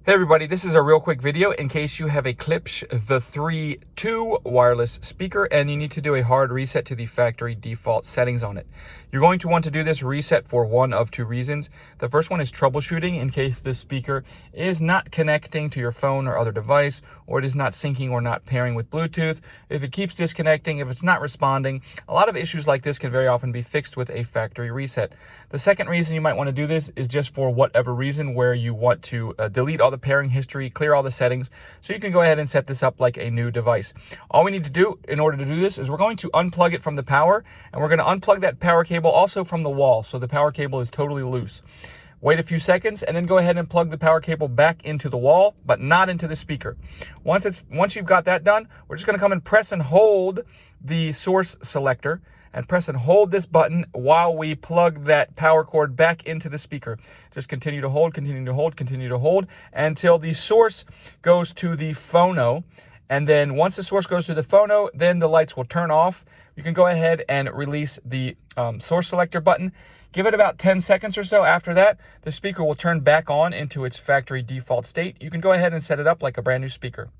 Hey everybody, this is a real quick video in case you have a Klipsch The Three 2 wireless speaker and you need to do a hard reset to the factory default settings on it. You're going to want to do this reset for one of two reasons. The first one is troubleshooting in case this speaker is not connecting to your phone or other device, or it is not syncing or not pairing with Bluetooth. If it keeps disconnecting, if it's not responding, a lot of issues like this can very often be fixed with a factory reset. The second reason you might want to do this is just for whatever reason where you want to delete all the pairing history, clear all the settings, so you can go ahead and set this up like a new device. All we need to do in order to do this is we're going to unplug it from the power, and we're going to unplug that power cable also from the wall, so the power cable is totally loose. Wait a few seconds and then go ahead and plug the power cable back into the wall, but not into the speaker. Once you've got that done, we're just going to come and press and hold the source selector and press and hold this button while we plug that power cord back into the speaker. Just continue to hold, continue to hold, continue to hold until the source goes to the phono. And then once the source goes to the phono, then the lights will turn off. You can go ahead and release the source selector button. Give it about 10 seconds or so. After that, the speaker will turn back on into its factory default state. You can go ahead and set it up like a brand new speaker.